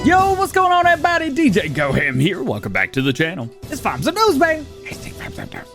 Yo, what's going on, everybody? DjGoHam here. Welcome back to the channel. It's Farms and News, man.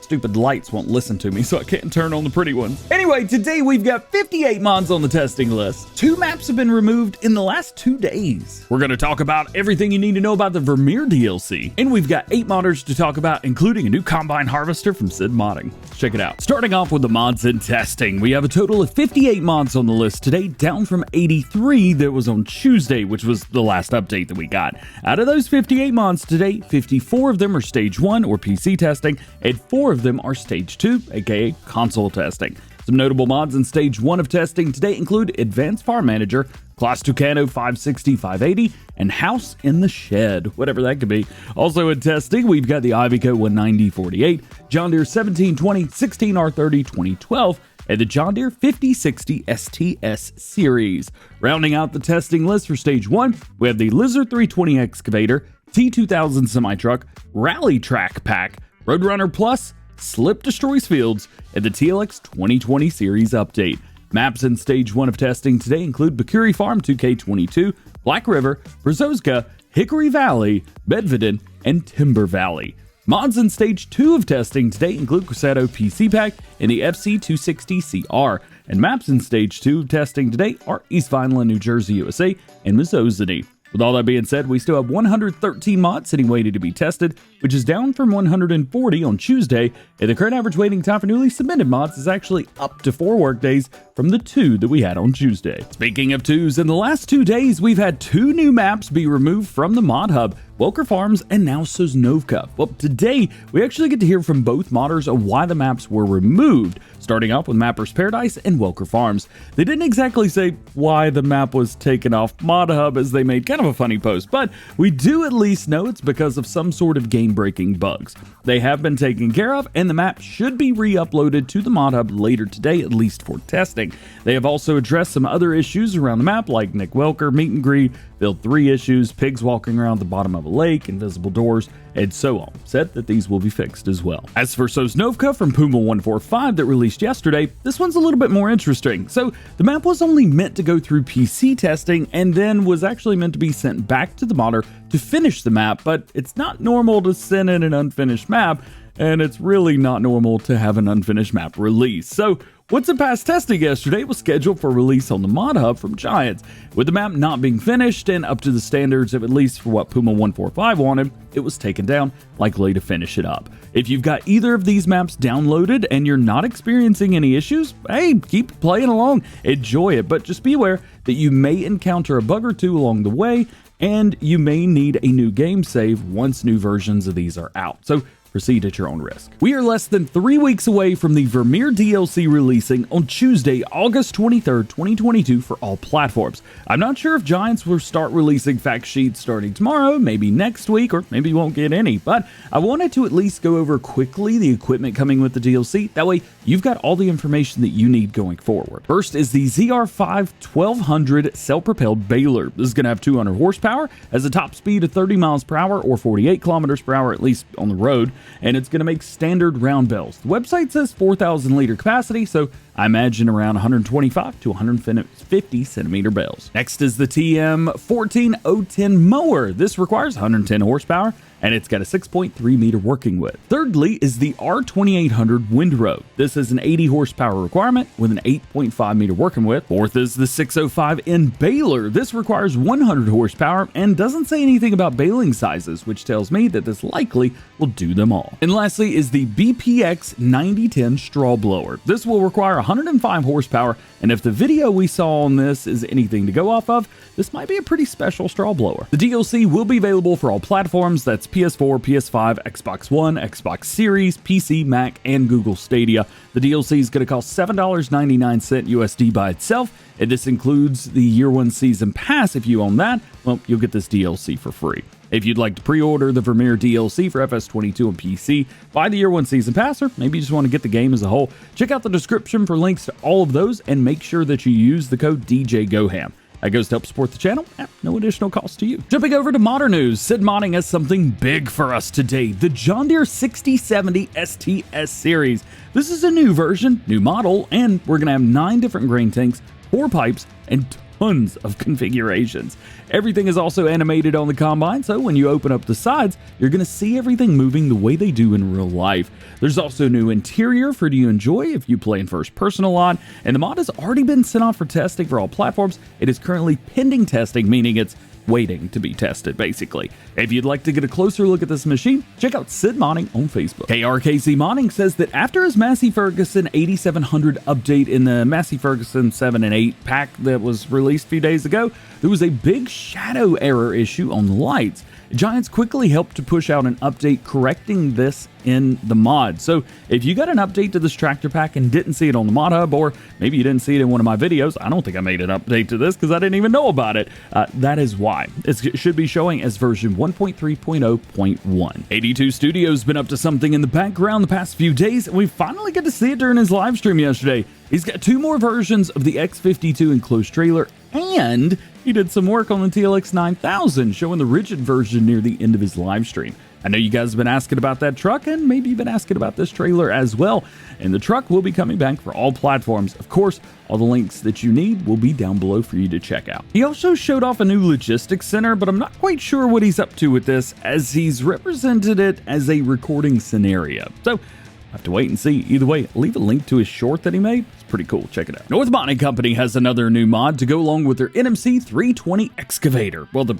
Stupid lights won't listen to me, so I can't turn on the pretty ones. Anyway, today we've got 58 mods on the testing list. 2 maps have been removed in the last 2 days. We're going to talk about everything you need to know about the Vermeer DLC. And we've got 8 modders to talk about, including a new combine harvester from Sid Modding. Check it out. Starting off with the mods in testing, we have a total of 58 mods on the list today, down from 83 that was on Tuesday, which was the last update that we got. Out of those 58 mods today, 54 of them are Stage 1 or PC testing, and 4 of them are Stage 2, aka console testing. Some notable mods in Stage 1 of testing today include Advanced Farm Manager, Class Tucano 560-580, and House in the Shed, whatever that could be. Also in testing, we've got the Iveco 190-48, John Deere 1720 16R30 2012, and the John Deere 5060 STS Series. Rounding out the testing list for Stage 1, we have the Lizard 320 Excavator, T2000 Semi-Truck, Rally Track Pack, Roadrunner Plus, Slip Destroys Fields, and the TLX9000 Series update. Maps in Stage 1 of testing today include Bakuri Farm 2K22, Black River, Brzozka, Hickory Valley, Bedvedden, and Timber Valley. Mods in Stage 2 of testing today include Crusato PC Pack and the FC260CR, and maps in Stage 2 of testing today are East Vineland, New Jersey, USA, and Mississippi. With all that being said, we still have 113 mods sitting waiting to be tested, which is down from 140 on Tuesday, and the current average waiting time for newly submitted mods is actually up to 4 workdays from the 2 that we had on Tuesday. Speaking of 2s, in the last 2 days, we've had 2 new maps be removed from the mod hub, Welker Farms and now Sosnovka. Well, today, we actually get to hear from both modders of why the maps were removed, starting off with Mapper's Paradise and Welker Farms. They didn't exactly say why the map was taken off mod hub, as they made kind of a funny post, but we do at least know it's because of some sort of game-breaking bugs. They have been taken care of, and the map should be re-uploaded to the mod hub later today, at least for testing. They have also addressed some other issues around the map, like Nick Welker, meet and greet, build 3 issues, pigs walking around the bottom of a lake, invisible doors, and so on. Said that these will be fixed as well. As for Sosnovka from Puma145 that released yesterday, this one's a little bit more interesting. So the map was only meant to go through PC testing and then was actually meant to be sent back to the modder to finish the map, but it's not normal to send in an unfinished map, and it's really not normal to have an unfinished map release. So once it passed testing yesterday, it was scheduled for release on the mod hub from Giants. With the map not being finished and up to the standards of at least for what Puma145 wanted, it was taken down, likely to finish it up. If you've got either of these maps downloaded and you're not experiencing any issues, hey, keep playing along, enjoy it, but just be aware that you may encounter a bug or 2 along the way, and you may need a new game save once new versions of these are out. So proceed at your own risk. We are less than 3 weeks away from the Vermeer DLC releasing on Tuesday, August 23rd, 2022 for all platforms. I'm not sure if Giants will start releasing fact sheets starting tomorrow, maybe next week, or maybe won't get any, but I wanted to at least go over quickly the equipment coming with the DLC. That way, you've got all the information that you need going forward. First is the ZR5 1200 self-propelled baler. This is going to have 200 horsepower, has a top speed of 30 miles per hour or 48 kilometers per hour, at least on the road, and it's going to make standard round bales. The website says 4,000 liter capacity, so I imagine around 125 to 150 centimeter bales. Next is the TM14010 mower. This requires 110 horsepower, and it's got a 6.3 meter working width. Thirdly is the R2800 windrow. This is an 80 horsepower requirement with an 8.5 meter working width. Fourth is the 605N baler. This requires 100 horsepower and doesn't say anything about baling sizes, which tells me that this likely will do them all. And lastly is the BPX 9010 straw blower. This will require 105 horsepower, and if the video we saw on this is anything to go off of, this might be a pretty special straw blower. The DLC will be available for all platforms. That's PS4, PS5, Xbox One, Xbox Series, PC, Mac, and Google Stadia. The DLC is going to cost $7.99 USD by itself, and this includes the Year 1 Season Pass. If you own that, well, you'll get this DLC for free. If you'd like to pre-order the Vermeer DLC for FS22 and PC, buy the Year 1 Season Pass, or maybe you just want to get the game as a whole, check out the description for links to all of those, and make sure that you use the code DjGoHam. That goes to help support the channel at no additional cost to you. Jumping over to modern news, Sid Modding has something big for us today. The John Deere 6070 STS Series. This is a new version, new model, and we're going to have 9 different grain tanks, 4 pipes, and tons of configurations. Everything is also animated on the Combine, so when you open up the sides, you're going to see everything moving the way they do in real life. There's also a new interior for you to enjoy if you play in first person a lot, and the mod has already been sent off for testing for all platforms. It is currently pending testing, meaning it's waiting to be tested, basically. If you'd like to get a closer look at this machine, check out Sid Modding on Facebook. KRKC Modding says that after his Massey Ferguson 8700 update in the Massey Ferguson 7 and 8 pack that was released a few days ago, there was a big shadow error issue on the lights. Giants quickly helped to push out an update correcting this in the mod. So if you got an update to this tractor pack and didn't see it on the mod hub, or maybe you didn't see it in one of my videos, I don't think I made an update to this because I didn't even know about it. That is why. It should be showing as version 1.3.0.1. 82 Studios been up to something in the background the past few days, and we finally get to see it during his live stream yesterday. He's got 2 more versions of the X52 enclosed trailer, and he did some work on the TLX9000, showing the rigid version near the end of his live stream. I know you guys have been asking about that truck, and maybe you've been asking about this trailer as well. And the truck will be coming back for all platforms. Of course, all the links that you need will be down below for you to check out. He also showed off a new logistics center, but I'm not quite sure what he's up to with this, as he's represented it as a recording scenario. So I have to wait and see. Either way, leave a link to his short that he made. It's pretty cool. Check it out. North Modding Company has another new mod to go along with their NMC 320 excavator. Well, the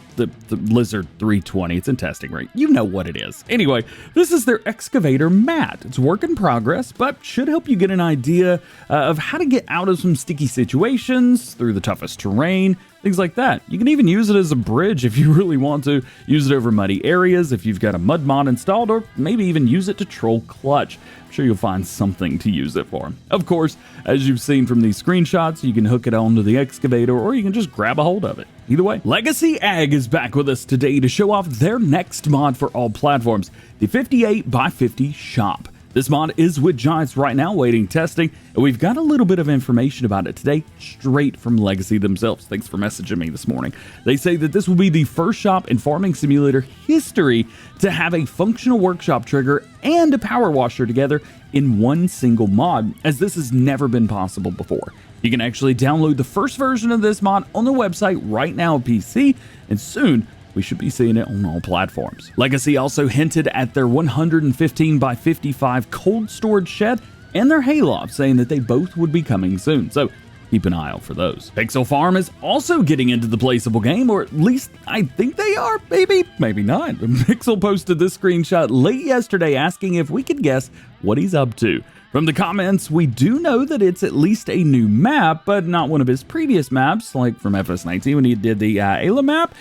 Lizard 320. It's in testing, right? You know what it is. Anyway, this is their Excavator Mat. It's work in progress, but should help you get an idea of how to get out of some sticky situations, through the toughest terrain, things like that. You can even use it as a bridge if you really want to. Use it over muddy areas if you've got a mud mod installed, or maybe even use it to troll clutch. I'm sure you'll find something to use it for. Of course, as you've seen from these screenshots, you can hook it onto the excavator, or you can just grab a hold of it. Either way, Legacy Ag is back with us today to show off their next mod for all platforms, the 58x50 shop. This mod is with Giants right now, waiting testing, and we've got a little bit of information about it today, straight from Legacy themselves. Thanks for messaging me this morning. They say that this will be the first shop in farming simulator history to have a functional workshop trigger and a power washer together in one single mod, as this has never been possible before. You can actually download the first version of this mod on their website right now on PC, and soon we should be seeing it on all platforms. Legacy also hinted at their 115x55 cold storage shed and their hayloft, saying that they both would be coming soon, so keep an eye out for those. Pixel Farm is also getting into the Placeable game, or at least I think they are, maybe not. Pixel posted this screenshot late yesterday asking if we could guess what he's up to. From the comments, we do know that it's at least a new map, but not one of his previous maps, like from FS19 when he did the Ayla map.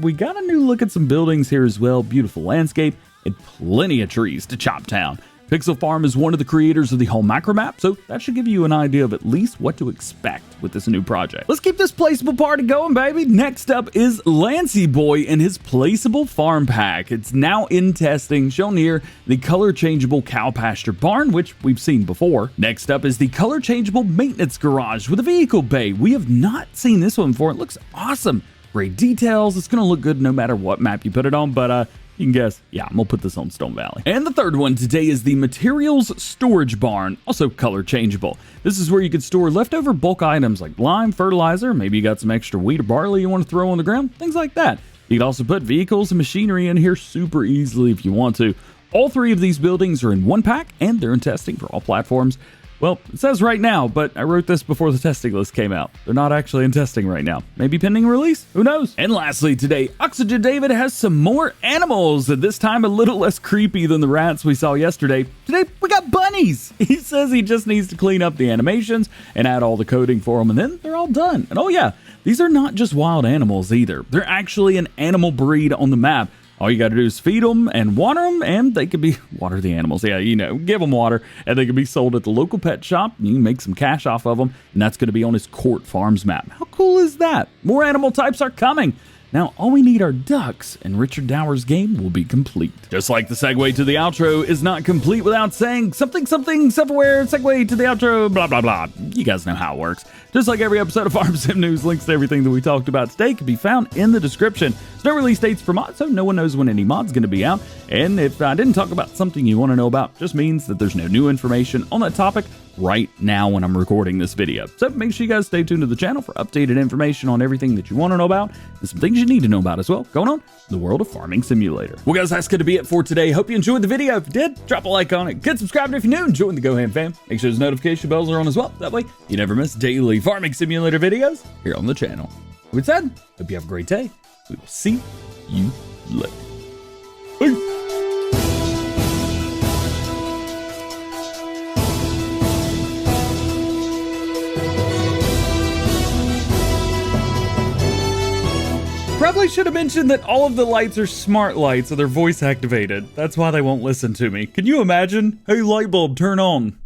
We got a new look at some buildings here as well, beautiful landscape, and plenty of trees to chop down. Pixel Farm is one of the creators of the whole macro map, so that should give you an idea of at least what to expect with this new project. Let's keep this placeable party going, baby. Next up is Lancey Boy and his placeable farm pack. It's now in testing, shown here the color changeable cow pasture barn, which we've seen before. Next up is the color changeable maintenance garage with a vehicle bay. We have not seen this one before. It looks awesome. Great details. It's going to look good no matter what map you put it on, but you can guess, yeah, I'm gonna put this on Stone Valley. And the third one today is the materials storage barn, also color changeable. This is where you could store leftover bulk items like lime, fertilizer, maybe you got some extra wheat or barley you want to throw on the ground, things like that. You can also put vehicles and machinery in here super easily if you want to. All 3 of these buildings are in one pack, and they're in testing for all platforms. Well, it says right now, but I wrote this before the testing list came out. They're not actually in testing right now. Maybe pending release? Who knows? And lastly today, Oxygen David has some more animals, and this time a little less creepy than the rats we saw yesterday. Today, we got bunnies! He says he just needs to clean up the animations and add all the coding for them, and then they're all done. And oh yeah, these are not just wild animals either. They're actually an animal breed on the map. All you got to do is feed them and water them, and they could be, water the animals, yeah, you know, give them water, and they can be sold at the local pet shop, and you can make some cash off of them, and that's going to be on his Court Farms map. How cool is that? More animal types are coming. Now, all we need are ducks, and Richard Dower's game will be complete. Just like the segue to the outro is not complete without saying something, somewhere, segue to the outro, blah, blah, blah. You guys know how it works. Just like every episode of Farm Sim News, links to everything that we talked about today can be found in the description. There's no release dates for mods, so no one knows when any mod's going to be out. And if I didn't talk about something you want to know about, just means that there's no new information on that topic right now when I'm recording this video. So make sure you guys stay tuned to the channel for updated information on everything that you want to know about and some things you need to know about as well going on in the world of Farming Simulator. Well guys, that's going to be it for today. Hope you enjoyed the video. If you did, drop a like on it. Get subscribed if you're new and join the GoHam fam. Make sure those notification bells are on as well. That way you never miss daily Farming Simulator videos here on the channel. With that, hope you have a great day. We will see you later. Bye. Probably should have mentioned that all of the lights are smart lights, so they're voice activated. That's why they won't listen to me. Can you imagine? Hey, light bulb, turn on.